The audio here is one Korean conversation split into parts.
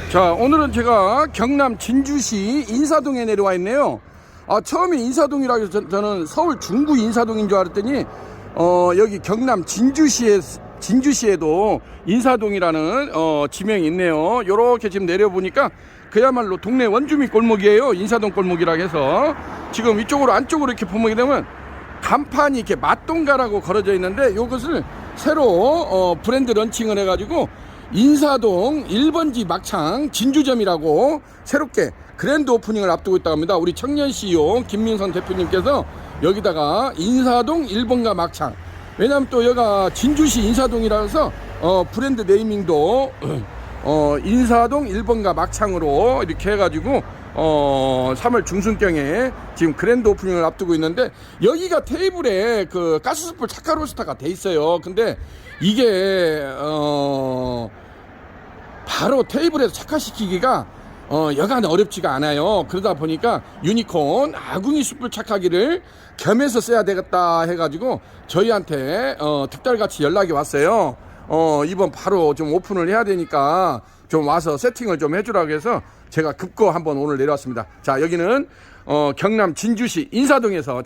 자, 오늘은 제가 경남 진주시 인사동에 내려와 있네요. 처음에 인사동이라고 해서 저는 서울 중구 인사동인 줄 알았더니 여기 경남 진주시에도 인사동이라는 지명이 있네요. 요렇게 지금 내려보니까 그야말로 동네 원주민 골목이에요. 인사동 골목이라고 해서 지금 이쪽으로 안쪽으로 이렇게 보게 되면 간판이 이렇게 맛동가라고 걸어져 있는데, 요것을 새로 브랜드 런칭을 해가지고 인사동 1번지 막창 진주점이라고 새롭게 그랜드 오프닝을 앞두고 있다고 합니다. 우리 청년 CEO 김민선 대표님께서 여기다가 인사동 1번가 막창, 왜냐하면 또 여기가 진주시 인사동이라서 브랜드 네이밍도 인사동 1번가 막창으로 이렇게 해가지고 3월 중순경에 지금 그랜드 오프닝을 앞두고 있는데, 여기가 테이블에 그 가스숯불 착화로스터가 돼 있어요. 근데 이게 바로 테이블에서 착화시키기가 여간 어렵지가 않아요. 그러다 보니까 유니콘 아궁이 숯불 착화기를 겸해서 써야 되겠다 해가지고 저희한테 특달같이 연락이 왔어요. 이번 바로 좀 오픈을 해야 되니까 좀 와서 세팅을 좀 해주라고 해서 제가 급거 한번 오늘 내려왔습니다. 자, 여기는 경남 진주시 인사동에서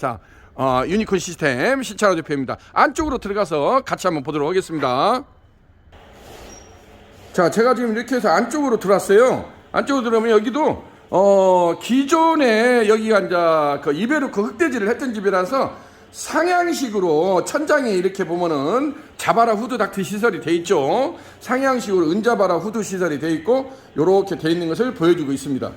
유니콘 시스템 신찬호 대표입니다. 안쪽으로 들어가서 같이 한번 보도록 하겠습니다. 자, 제가 지금 이렇게 해서 안쪽으로 들어왔어요. 안쪽으로 들어오면 여기도 기존에 여기가 이제 그 이베르크 흑돼지를 했던 집이라서 상향식으로 천장에 이렇게 보면은 자바라 후드 닥트 시설이 돼 있죠. 상향식으로 은자바라 후드 시설이 돼 있고 요렇게 돼 있는 것을 보여주고 있습니다.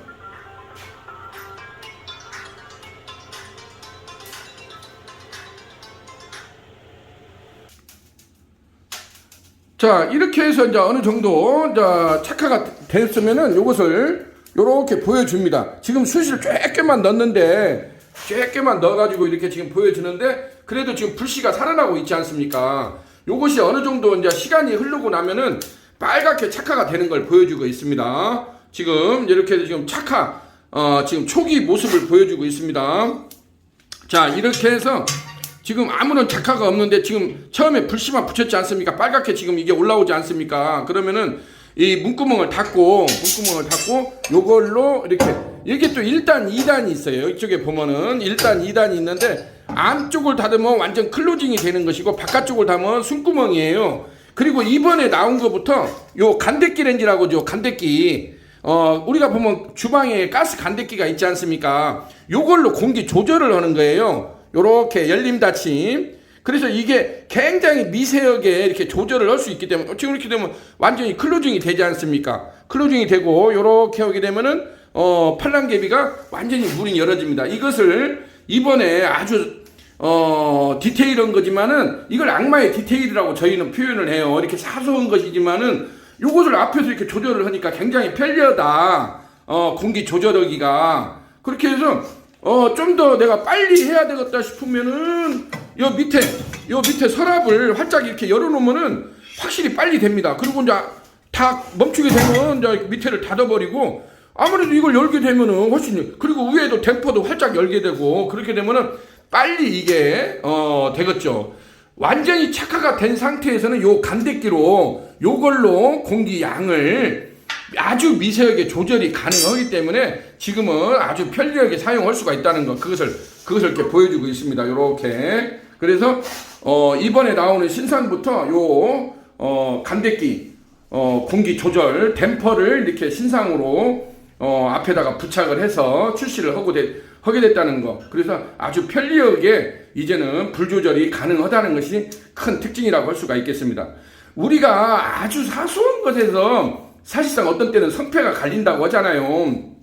자, 이렇게 해서 이제 어느 정도 이제 착화가 됐으면은 요것을 요렇게 보여줍니다. 지금 숯을 쬐게만 넣었는데, 쬐게만 넣어가지고 이렇게 지금 보여주는데, 그래도 지금 불씨가 살아나고 있지 않습니까? 요것이 어느 정도 이제 시간이 흐르고 나면은 빨갛게 착화가 되는 걸 보여주고 있습니다. 지금 이렇게 지금 착화, 지금 초기 모습을 보여주고 있습니다. 자, 이렇게 해서 지금 아무런 착화가 없는데 지금 처음에 불씨만 붙였지 않습니까? 빨갛게 지금 이게 올라오지 않습니까? 그러면은 이 문구멍을 닫고 요걸로 이렇게, 이게 또 1단 2단이 있어요. 이쪽에 보면은 1단 2단이 있는데, 안쪽을 닫으면 완전 클로징이 되는 것이고 바깥쪽을 닫으면 숨구멍이에요. 그리고 이번에 나온 것부터 요 간대기 렌즈라고, 요 간대기, 우리가 보면 주방에 가스 간대기가 있지 않습니까? 요걸로 공기 조절을 하는 거예요. 요렇게 열림 닫힘. 그래서 이게 굉장히 미세하게 이렇게 조절을 할 수 있기 때문에 지금 이렇게 되면 완전히 클로징이 되지 않습니까? 클로징이 되고 요렇게 하게 되면은 팔랑개비가 완전히 문이 열어집니다. 이것을 이번에 아주 디테일한 거지만은 이걸 악마의 디테일이라고 저희는 표현을 해요. 이렇게 사소한 것이지만은 요것을 앞에서 이렇게 조절을 하니까 굉장히 편리하다. 공기 조절하기가. 그렇게 해서 좀 더 내가 빨리 해야 되겠다 싶으면은 요 밑에 서랍을 활짝 이렇게 열어놓으면은 확실히 빨리 됩니다. 그리고 이제 다 멈추게 되면 이제 밑에를 닫아버리고, 아무래도 이걸 열게 되면은 훨씬, 그리고 위에도 댐퍼도 활짝 열게 되고, 그렇게 되면은 빨리 이게 되겠죠. 완전히 착화가 된 상태에서는 요 간대기로 요걸로 공기 양을 아주 미세하게 조절이 가능하기 때문에 지금은 아주 편리하게 사용할 수가 있다는 것, 그것을 이렇게 보여주고 있습니다. 요렇게. 그래서 이번에 나오는 신상부터 요 간대기 공기 조절 댐퍼를 이렇게 신상으로 앞에다가 부착을 해서 출시를 하게 됐다는 거. 그래서 아주 편리하게 이제는 불 조절이 가능하다는 것이 큰 특징이라고 할 수가 있겠습니다. 우리가 아주 사소한 것에서 사실상 어떤 때는 성패가 갈린다고 하잖아요.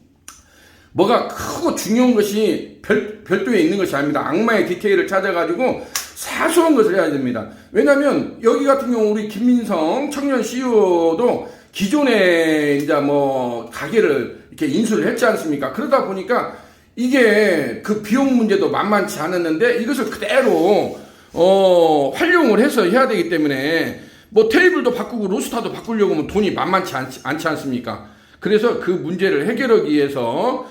뭐가 크고 중요한 것이 별도에 있는 것이 아닙니다. 악마의 디테일을 찾아가지고 사소한 것을 해야 됩니다. 왜냐면 여기 같은 경우 우리 김민성 청년 CEO도 기존에 이제 뭐 가게를 이렇게 인수를 했지 않습니까? 그러다 보니까 이게 그 비용 문제도 만만치 않았는데 이것을 그대로 활용을 해서 해야 되기 때문에 뭐 테이블도 바꾸고 로스터도 바꾸려고 하면 돈이 만만치 않지 않습니까? 그래서 그 문제를 해결하기 위해서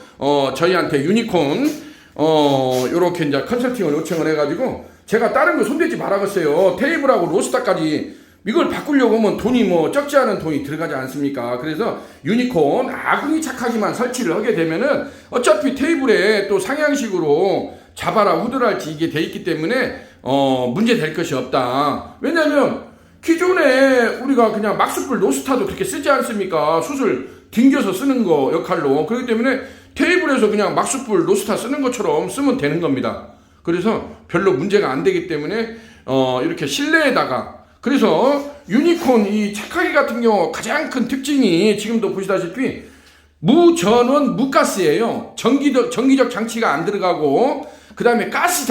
저희한테 유니콘 요렇게 이제 컨설팅을 요청을 해가지고 제가 다른 거 손대지 말아겠어요. 테이블하고 로스터까지 이걸 바꾸려고 하면 돈이 뭐 적지 않은 돈이 들어가지 않습니까? 그래서 유니콘 아궁이 착하기만 설치를 하게 되면은 어차피 테이블에 또 상향식으로 잡아라 후드랄지 이게 돼 있기 때문에 문제 될 것이 없다. 왜냐면 기존에 우리가 그냥 막숯불 노스타도 그렇게 쓰지 않습니까? 숯을 딩겨서 쓰는 거 역할로. 그렇기 때문에 테이블에서 그냥 막숯불 노스타 쓰는 것처럼 쓰면 되는 겁니다. 그래서 별로 문제가 안 되기 때문에 이렇게 실내에다가, 그래서 유니콘 이 착하기 같은 경우 가장 큰 특징이 지금도 보시다시피 무전원 무가스예요. 전기적 장치가 안 들어가고 그 다음에 가스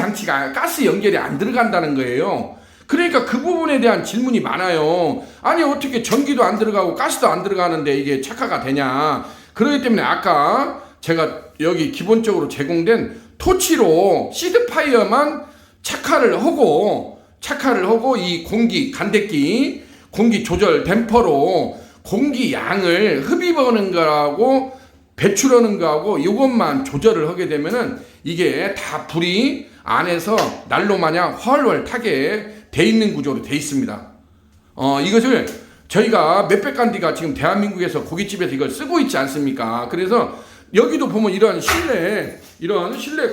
연결이 안 들어간다는 거예요. 그러니까 그 부분에 대한 질문이 많아요. 아니 어떻게 전기도 안 들어가고 가스도 안 들어가는데 이게 착화가 되냐. 그렇기 때문에 아까 제가 여기 기본적으로 제공된 토치로 시드파이어만 착화를 하고 이 공기 간대기 공기 조절 댐퍼로 공기 양을 흡입하는 거하고 배출하는 거하고 이것만 조절을 하게 되면은 이게 다 불이 안에서 난로 마냥 훨훨 타게 돼 있는 구조로 돼 있습니다. 이것을 저희가 몇백 간디가 지금 대한민국에서 고깃집에서 이걸 쓰고 있지 않습니까? 그래서 여기도 보면 이런 실내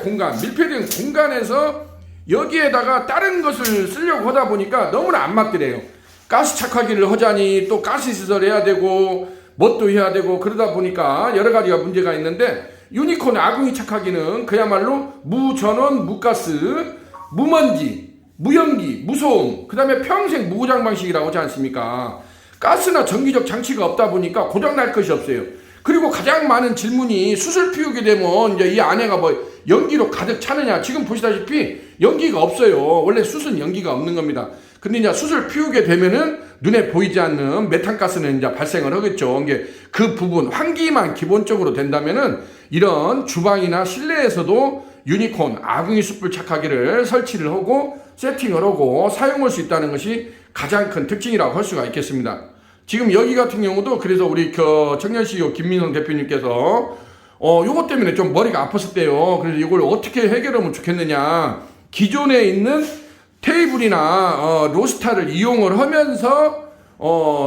공간, 밀폐된 공간에서 여기에다가 다른 것을 쓰려고 하다 보니까 너무나 안 맞더래요. 가스 착화기를 하자니 또 가스 시설 해야 되고 뭣도 해야 되고 그러다 보니까 여러 가지가 문제가 있는데, 유니콘 아궁이 착화기는 그야말로 무전원, 무가스, 무먼지, 무연기, 무소음, 그 다음에 평생 무고장 방식이라고 하지 않습니까? 가스나 전기적 장치가 없다 보니까 고장 날 것이 없어요. 그리고 가장 많은 질문이 숯을 피우게 되면 이제 이 안에가 뭐 연기로 가득 차느냐. 지금 보시다시피 연기가 없어요. 원래 숯은 연기가 없는 겁니다. 근데 이제 숯을 피우게 되면은 눈에 보이지 않는 메탄가스는 이제 발생을 하겠죠. 이게 그 부분 환기만 기본적으로 된다면은 이런 주방이나 실내에서도 유니콘 아궁이 숯불 착화기를 설치를 하고 세팅을 하고 사용할 수 있다는 것이 가장 큰 특징이라고 할 수가 있겠습니다. 지금 여기 같은 경우도 그래서 우리 청년 CEO 김민성 대표님께서 요것 때문에 좀 머리가 아팠었대요. 그래서 이걸 어떻게 해결하면 좋겠느냐. 기존에 있는 테이블이나 로스타를 이용을 하면서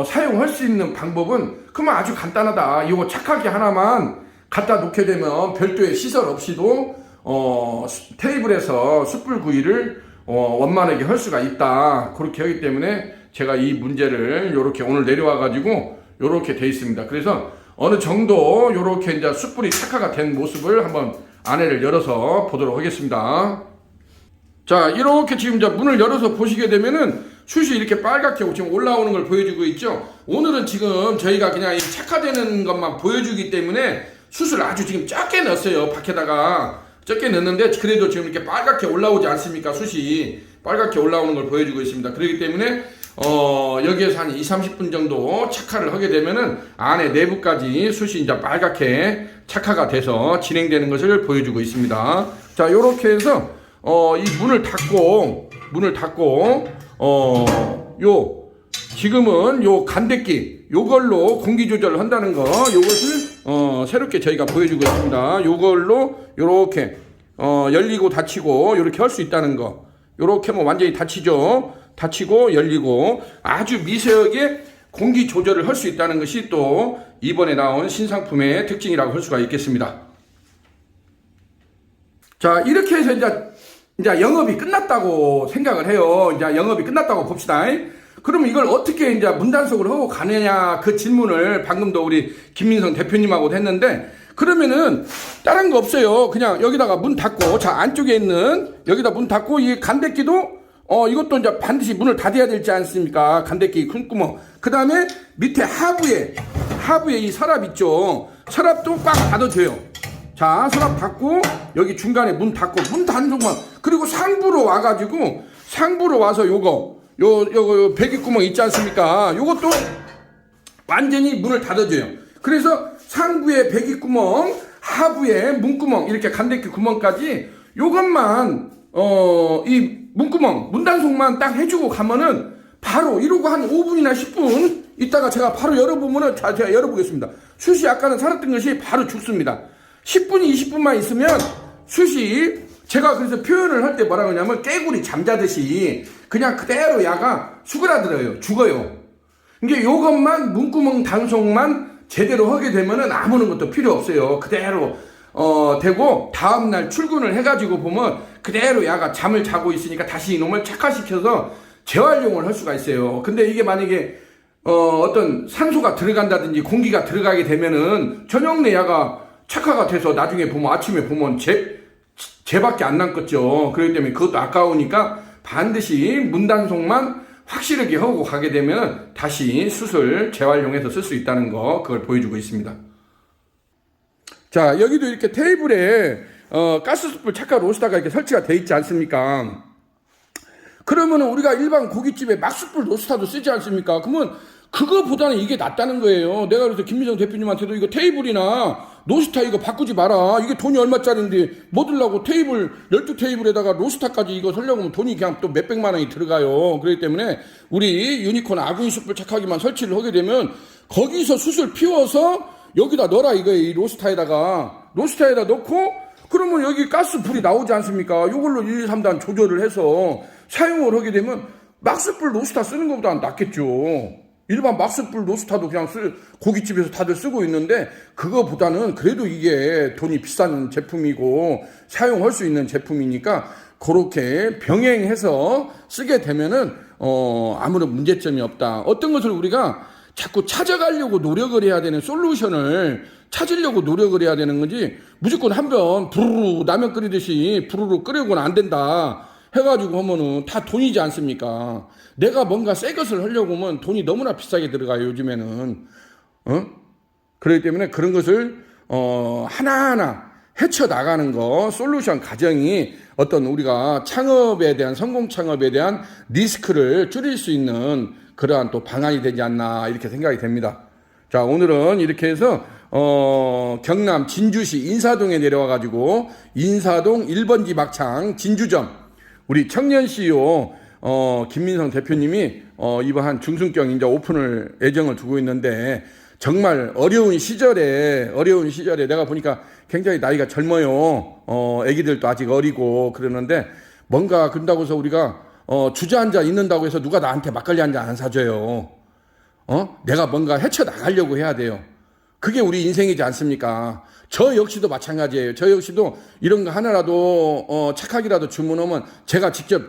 사용할 수 있는 방법은 그러면 아주 간단하다. 이거 착하게 하나만 갖다 놓게 되면 별도의 시설 없이도 테이블에서 숯불 구이를 원만하게 할 수가 있다. 그렇게 하기 때문에 제가 이 문제를 요렇게 오늘 내려와 가지고 요렇게 돼 있습니다. 그래서 어느 정도 요렇게 이제 숯불이 착화가 된 모습을 한번 안에를 열어서 보도록 하겠습니다. 자, 이렇게 지금 이제 문을 열어서 보시게 되면은 숯이 이렇게 빨갛게 지금 올라오는 걸 보여주고 있죠. 오늘은 지금 저희가 그냥 이 착화되는 것만 보여주기 때문에 숯을 아주 지금 작게 넣었어요. 밖에다가 적게 넣는데 그래도 지금 이렇게 빨갛게 올라오지 않습니까? 숯이 빨갛게 올라오는 걸 보여주고 있습니다. 그렇기 때문에 여기에서 한 2-30분 정도 착화를 하게 되면은 안에 내부까지 숯이 이제 빨갛게 착화가 돼서 진행되는 것을 보여주고 있습니다. 자, 요렇게 해서 이 문을 닫고 지금은 요 간대기 요걸로 공기 조절을 한다는 거, 요것을 새롭게 저희가 보여주고 있습니다. 요걸로 요렇게 열리고 닫히고 요렇게 할 수 있다는 거. 요렇게 뭐 완전히 닫히고 열리고 아주 미세하게 공기 조절을 할 수 있다는 것이 또 이번에 나온 신상품의 특징이라고 할 수가 있겠습니다. 자, 이렇게 해서 이제 영업이 끝났다고 생각을 해요. 이제 영업이 끝났다고 봅시다. 그러면 이걸 어떻게 이제 문단속을 하고 가느냐, 그 질문을 방금도 우리 김민성 대표님하고도 했는데, 그러면은 다른 거 없어요. 그냥 여기다가 문 닫고, 자, 안쪽에 있는 여기다 문 닫고, 이 간대기도 이것도 이제 반드시 문을 닫아야 되지 않습니까? 간대기 큰 구멍. 그 다음에 밑에 하부에 이 서랍 있죠. 서랍도 꽉 닫아줘요. 자, 서랍 닫고 여기 중간에 문 닫고, 문 닫는 동안, 그리고 상부로 와서 요거 배기구멍 있지 않습니까? 요것도 완전히 문을 닫아줘요. 그래서 상부에 배기구멍, 하부에 문구멍, 이렇게 간대기 구멍까지 요것만 이 문구멍, 문단속만 딱 해주고 가면은 바로 이러고 한 5분이나 10분 있다가 제가 바로 열어보면은, 자, 제가 열어보겠습니다. 숯이 아까는 살았던 것이 바로 죽습니다. 10분, 20분만 있으면 숯이 제가 그래서 표현을 할 때 뭐라 그러냐면 깨구리 잠자듯이 그냥 그대로 야가 수그라들어요. 죽어요. 이게 요것만 문구멍 단속만 제대로 하게 되면은 아무런 것도 필요 없어요. 그대로 되고 다음날 출근을 해가지고 보면 그대로 야가 잠을 자고 있으니까 다시 이놈을 착화시켜서 재활용을 할 수가 있어요. 근데 이게 만약에 어떤 산소가 들어간다든지 공기가 들어가게 되면은 저녁 내 야가 착화가 돼서 나중에 보면 아침에 보면 재밖에 안 남겠죠. 그렇기 때문에 그것도 아까우니까 반드시 문단속만 확실하게 하고 가게 되면 다시 수술 재활용해서 쓸 수 있다는 거 그걸 보여주고 있습니다. 자, 여기도 이렇게 테이블에 가스숯불 착화 로스터가 이렇게 설치가 돼 있지 않습니까? 그러면 우리가 일반 고깃집에 막숯불 로스터도 쓰지 않습니까? 그러면 그거보다는 이게 낫다는 거예요. 내가 그래서 김민성 대표님한테도 이거 테이블이나 로스터 이거 바꾸지 마라. 이게 돈이 얼마짜리인데 뭐 들라고 테이블 12테이블에다가 로스터까지 이거 설려면 돈이 그냥 또 몇백만 원이 들어가요. 그렇기 때문에 우리 유니콘 아궁이 숯불 착하기만 설치를 하게 되면 거기서 숯을 피워서 여기다 넣어라 이거예요. 이 로스터에다 넣고 그러면 여기 가스 불이 나오지 않습니까? 이걸로 1, 2, 3단 조절을 해서 사용을 하게 되면 막숯불 로스터 쓰는 것보다는 낫겠죠. 일반 막숯불 로스터도 그냥 고깃집에서 다들 쓰고 있는데 그거보다는 그래도 이게 돈이 비싼 제품이고 사용할 수 있는 제품이니까 그렇게 병행해서 쓰게 되면은 아무런 문제점이 없다. 어떤 것을 우리가 자꾸 찾아가려고 노력을 해야 되는 솔루션을 찾으려고 노력을 해야 되는 건지 무조건 한번 부르르 라면 끓이듯이 부르르 끓여고는 안 된다 해가지고 하면은 다 돈이지 않습니까? 내가 뭔가 새 것을 하려고 하면 돈이 너무나 비싸게 들어가요, 요즘에는. 그렇기 때문에 그런 것을, 하나하나 헤쳐나가는 거, 솔루션 과정이 어떤 우리가 창업에 대한, 성공 창업에 대한 리스크를 줄일 수 있는 그러한 또 방안이 되지 않나, 이렇게 생각이 됩니다. 자, 오늘은 이렇게 해서, 경남 진주시 인사동에 내려와가지고, 인사동 1번지 막창 진주점, 우리 청년 CEO, 김민성 대표님이, 이번 한 중순경 이제 오픈을 예정을 두고 있는데, 정말 어려운 시절에 내가 보니까 굉장히 나이가 젊어요. 애기들도 아직 어리고 그러는데, 뭔가 그런다고 해서 우리가, 주저앉아 있는다고 해서 누가 나한테 막걸리 한 잔 안 사줘요. 내가 뭔가 헤쳐나가려고 해야 돼요. 그게 우리 인생이지 않습니까? 저 역시도 마찬가지예요. 저 역시도 이런 거 하나라도 착하기라도 주문하면 제가 직접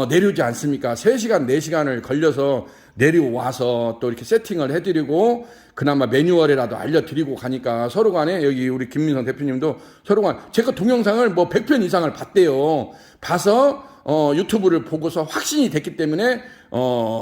내려오지 않습니까? 3시간, 4시간을 걸려서 내려와서 또 이렇게 세팅을 해드리고 그나마 매뉴얼이라도 알려드리고 가니까 서로 간에 여기 우리 김민성 대표님도 서로 간 제가 동영상을 뭐 100편 이상을 봤대요. 봐서 유튜브를 보고서 확신이 됐기 때문에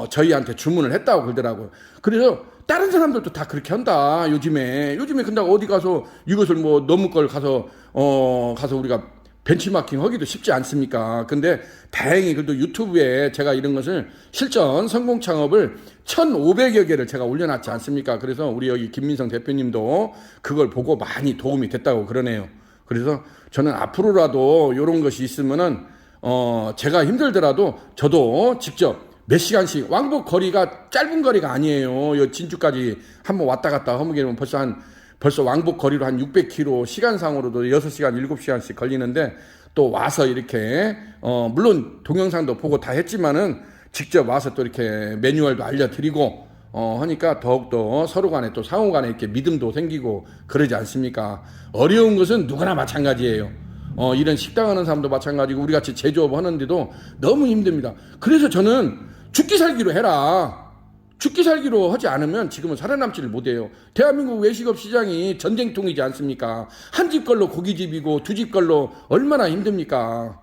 저희한테 주문을 했다고 그러더라고요. 그래서 다른 사람들도 다 그렇게 한다. 요즘에 근데 어디 가서 이것을 뭐 너무 걸 가서 우리가 벤치마킹 하기도 쉽지 않습니까? 근데 다행히 그래도 유튜브에 제가 이런 것을 실전 성공 창업을 1,500여 개를 제가 올려놨지 않습니까? 그래서 우리 여기 김민성 대표님도 그걸 보고 많이 도움이 됐다고 그러네요. 그래서 저는 앞으로라도 이런 것이 있으면은 제가 힘들더라도 저도 직접 몇 시간씩 왕복 거리가 짧은 거리가 아니에요. 요 진주까지 한번 왔다 갔다 하면 벌써 왕복 거리로 한 600km 시간상으로도 6시간, 7시간씩 걸리는데 또 와서 이렇게 물론 동영상도 보고 다 했지만은 직접 와서 또 이렇게 매뉴얼도 알려드리고 하니까 더욱더 서로 간에 또 상호 간에 이렇게 믿음도 생기고 그러지 않습니까? 어려운 것은 누구나 마찬가지예요. 이런 식당 하는 사람도 마찬가지고 우리 같이 제조업 하는데도 너무 힘듭니다. 그래서 저는 죽기 살기로 해라. 죽기 살기로 하지 않으면 지금은 살아남지를 못해요. 대한민국 외식업 시장이 전쟁통이지 않습니까? 한 집 걸로 고깃집이고 두 집 걸로 얼마나 힘듭니까?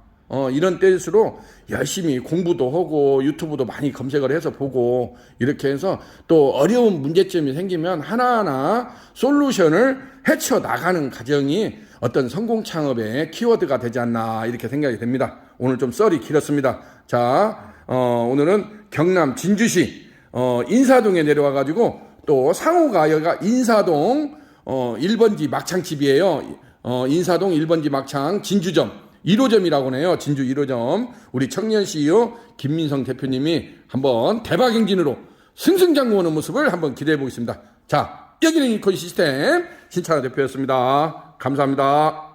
이런 때일수록 열심히 공부도 하고 유튜브도 많이 검색을 해서 보고 이렇게 해서 또 어려운 문제점이 생기면 하나하나 솔루션을 헤쳐나가는 과정이 어떤 성공 창업의 키워드가 되지 않나 이렇게 생각이 됩니다. 오늘 좀 썰이 길었습니다. 자, 오늘은 경남 진주시 인사동에 내려와가지고 또 상호가 여기가 인사동 1번지 막창집이에요. 인사동 1번지 막창 진주점 1호점이라고 하네요. 진주 1호점 우리 청년 CEO 김민성 대표님이 한번 대박 행진으로 승승장구하는 모습을 한번 기대해 보겠습니다. 자, 여기는 이콘 시스템 신찬호 대표였습니다. 감사합니다.